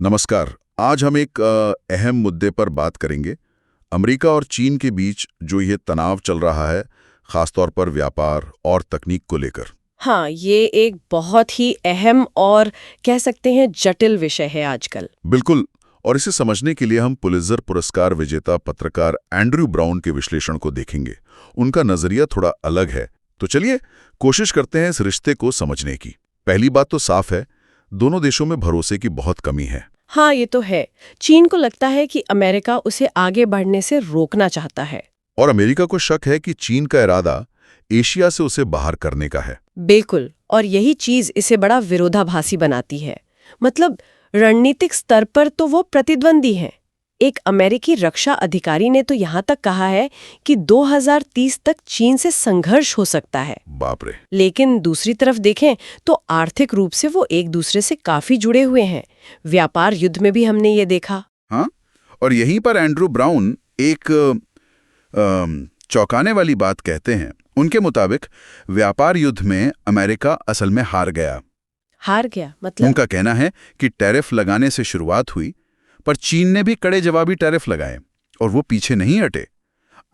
नमस्कार। आज हम एक अहम मुद्दे पर बात करेंगे। अमेरिका और चीन के बीच जो ये तनाव चल रहा है, खासतौर पर व्यापार और तकनीक को लेकर। हाँ, ये एक बहुत ही अहम और कह सकते हैं जटिल विषय है आजकल। बिल्कुल। और इसे समझने के लिए हम पुलित्जर पुरस्कार विजेता पत्रकार एंड्रयू ब्राउन के विश्लेषण को देखेंगे। उनका नजरिया थोड़ा अलग है, तो चलिए कोशिश करते हैं इस रिश्ते को समझने की। पहली बात तो साफ है, दोनों देशों में भरोसे की बहुत कमी है। हाँ, ये तो है। चीन को लगता है कि अमेरिका उसे आगे बढ़ने से रोकना चाहता है। और अमेरिका को शक है कि चीन का इरादा एशिया से उसे बाहर करने का है। बिल्कुल, और यही चीज इसे बड़ा विरोधाभासी बनाती है। मतलब रणनीतिक स्तर पर तो वो प्रतिद्वंदी हैं। एक अमेरिकी रक्षा अधिकारी ने तो यहाँ तक कहा है कि 2030 तक चीन से संघर्ष हो सकता है। बाप रे। लेकिन दूसरी तरफ देखें तो आर्थिक रूप से वो एक दूसरे से काफी जुड़े हुए हैं। व्यापार युद्ध में भी हमने ये देखा। हाँ, और यहीं पर एंड्रयू ब्राउन एक चौंकाने वाली बात कहते हैं। उनके मुताबिक व्यापार युद्ध में अमेरिका असल में हार गया। हार गया मतलब? उनका कहना है कि टैरिफ लगाने से शुरुआत हुई, पर चीन ने भी कड़े जवाबी टैरिफ लगाए और वो पीछे नहीं हटे।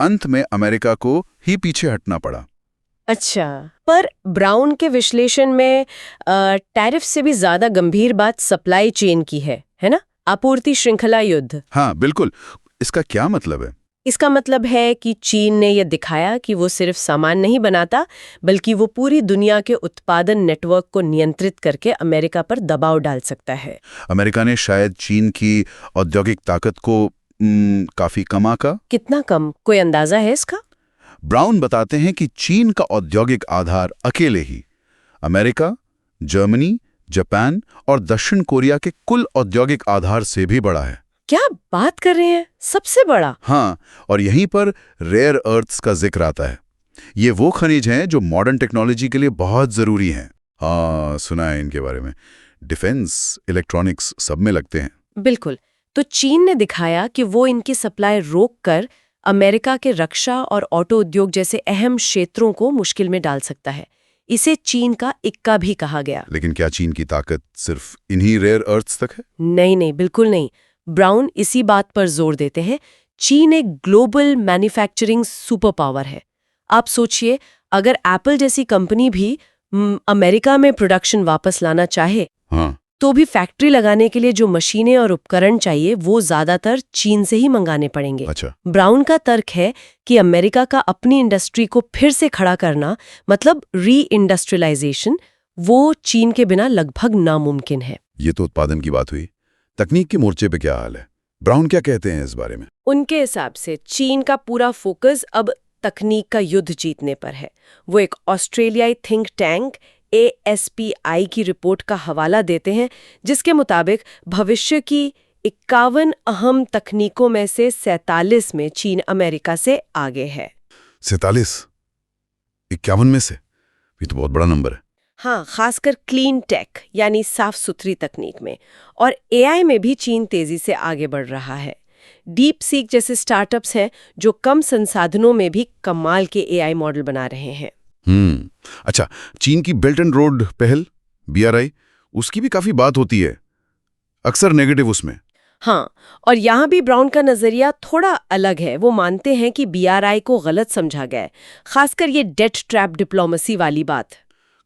अंत में अमेरिका को ही पीछे हटना पड़ा। अच्छा, पर ब्राउन के विश्लेषण में टैरिफ से भी ज्यादा गंभीर बात सप्लाई चेन की है ना? आपूर्ति श्रृंखला युद्ध। हाँ बिल्कुल। इसका क्या मतलब है? इसका मतलब है कि चीन ने यह दिखाया कि वो सिर्फ सामान नहीं बनाता, बल्कि वो पूरी दुनिया के उत्पादन नेटवर्क को नियंत्रित करके अमेरिका पर दबाव डाल सकता है। अमेरिका ने शायद चीन की औद्योगिक ताकत को काफी कम आंका। कितना कम, कोई अंदाजा है इसका? ब्राउन बताते हैं कि चीन का औद्योगिक आधार अकेले ही अमेरिका, जर्मनी, जापान और दक्षिण कोरिया के कुल औद्योगिक आधार से भी बड़ा है। क्या बात कर रहे हैं, सबसे बड़ा? हाँ, और यहीं पर रेयर अर्थ्स का जिक्र आता है। ये वो खनिज हैं जो मॉडर्न टेक्नोलॉजी के लिए बहुत जरूरी हैं। हाँ, सुना है इनके बारे में। डिफेंस, इलेक्ट्रॉनिक्स सब में लगते हैं। बिल्कुल। तो चीन ने दिखाया कि वो इनकी सप्लाई रोककर अमेरिका के रक्षा और ऑटो उद्योग जैसे अहम क्षेत्रों को मुश्किल में डाल सकता है। इसे चीन का इक्का भी कहा गया। लेकिन क्या चीन की ताकत सिर्फ इन्हीं रेयर अर्थ्स तक है? नहीं नहीं, बिल्कुल नहीं। ब्राउन इसी बात पर जोर देते हैं, चीन एक ग्लोबल मैन्युफैक्चरिंग सुपर पावर है। आप सोचिए, अगर एप्पल जैसी कंपनी भी अमेरिका में प्रोडक्शन वापस लाना चाहे, हाँ, तो भी फैक्ट्री लगाने के लिए जो मशीनें और उपकरण चाहिए वो ज्यादातर चीन से ही मंगाने पड़ेंगे। अच्छा। ब्राउन का तर्क है कि अमेरिका का अपनी इंडस्ट्री को फिर से खड़ा करना, मतलब री इंडस्ट्रियलाइजेशन, वो चीन के बिना लगभग नामुमकिन है। ये तो उत्पादन की बात हुई। तकनीक के मोर्चे पे क्या हाल है? ब्राउन क्या कहते हैं इस बारे में? उनके हिसाब से चीन का पूरा फोकस अब तकनीक का युद्ध जीतने पर है। वो एक ऑस्ट्रेलियाई थिंक टैंक ASPI की रिपोर्ट का हवाला देते हैं, जिसके मुताबिक भविष्य की 51 अहम तकनीकों में से 47 में चीन अमेरिका से आगे है। 47? 51 में से? ये तो बहुत बड़ा नंबर है। हाँ, खासकर क्लीन टेक यानी साफ सुथरी तकनीक में, और AI में भी चीन तेजी से आगे बढ़ रहा है। डीप सीक जैसे स्टार्टअप्स हैं जो कम संसाधनों में भी कमाल के AI मॉडल बना रहे हैं। अच्छा, चीन की बेल्ट एंड रोड पहल BRI, उसकी भी काफी बात होती है, अक्सर नेगेटिव उसमें। हाँ, और यहाँ भी ब्राउन का नजरिया थोड़ा अलग है। वो मानते हैं कि BRI को गलत समझा गया है, खासकर ये डेट ट्रैप डिप्लोमेसी वाली बात,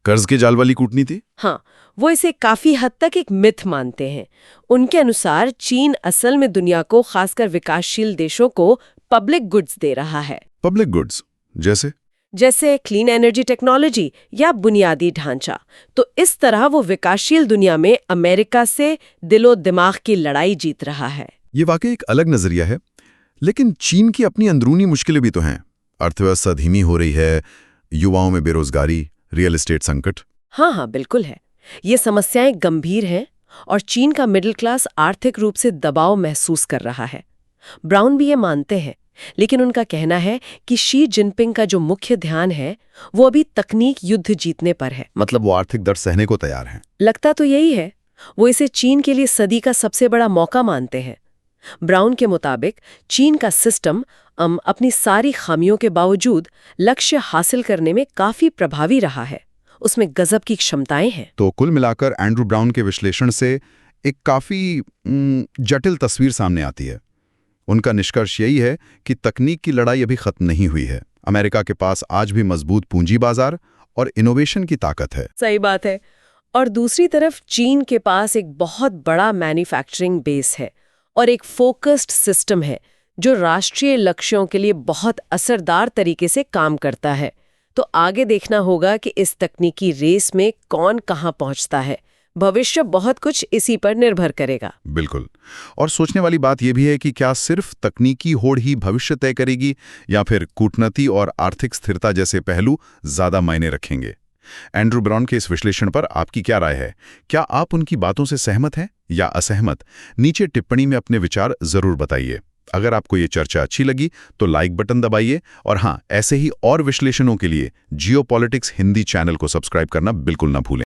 कर्ज के जाल वाली कूटनीति। हाँ, वो इसे काफी हद तक एक मिथ मानते हैं। उनके अनुसार चीन असल में दुनिया को, खासकर विकासशील देशों को, पब्लिक गुड्स दे रहा है। पब्लिक गुड्स जैसे क्लीन एनर्जी टेक्नोलॉजी या बुनियादी ढांचा। तो इस तरह वो विकासशील दुनिया में अमेरिका से दिलो दिमाग की लड़ाई जीत रहा है। ये वाकई एक अलग नजरिया है, लेकिन चीन की अपनी अंदरूनी मुश्किलें भी तो हैं। अर्थव्यवस्था धीमी हो रही है, युवाओं में बेरोजगारी, रियल एस्टेट संकट। हाँ, बिल्कुल है। ये समस्याएं गंभीर हैं और चीन का मिडिल क्लास आर्थिक रूप से दबाव महसूस कर रहा है। ब्राउन भी ये मानते हैं, लेकिन उनका कहना है कि शी जिनपिंग का जो मुख्य ध्यान है वो अभी तकनीक युद्ध जीतने पर है। मतलब वो आर्थिक दर्द सहने को तैयार हैं। लगता तो यही है। वो इसे चीन के लिए सदी का सबसे बड़ा मौका मानते हैं। ब्राउन के मुताबिक चीन का सिस्टम अपनी सारी खामियों के बावजूद लक्ष्य हासिल करने में काफी प्रभावी रहा है। उसमें गजब की क्षमताएं हैं। तो कुल मिलाकर एंड्रयू ब्राउन के विश्लेषण से एक काफ़ी जटिल तस्वीर सामने आती है। उनका निष्कर्ष यही है कि तकनीक की लड़ाई अभी खत्म नहीं हुई है। अमेरिका के पास आज भी मजबूत पूंजी बाजार और इनोवेशन की ताकत है। सही बात है। और दूसरी तरफ चीन के पास एक बहुत बड़ा मैन्युफैक्चरिंग बेस है और एक फोकस्ड सिस्टम है जो राष्ट्रीय लक्ष्यों के लिए बहुत असरदार तरीके से काम करता है। तो आगे देखना होगा कि इस तकनीकी रेस में कौन कहां पहुंचता है। भविष्य बहुत कुछ इसी पर निर्भर करेगा। बिल्कुल। और सोचने वाली बात यह भी है कि क्या सिर्फ तकनीकी होड़ ही भविष्य तय करेगी या फिर कूटनीति और आर्थिक स्थिरता जैसे पहलू ज्यादा मायने रखेंगे। एंड्रू ब्राउन के इस विश्लेषण पर आपकी क्या राय है? क्या आप उनकी बातों से सहमत हैं या असहमत? नीचे टिप्पणी में अपने विचार जरूर बताइए। अगर आपको ये चर्चा अच्छी लगी तो लाइक बटन दबाइए और हाँ, ऐसे ही और विश्लेषणों के लिए जियोपॉलिटिक्स हिंदी चैनल को सब्सक्राइब करना बिल्कुल ना भूलें।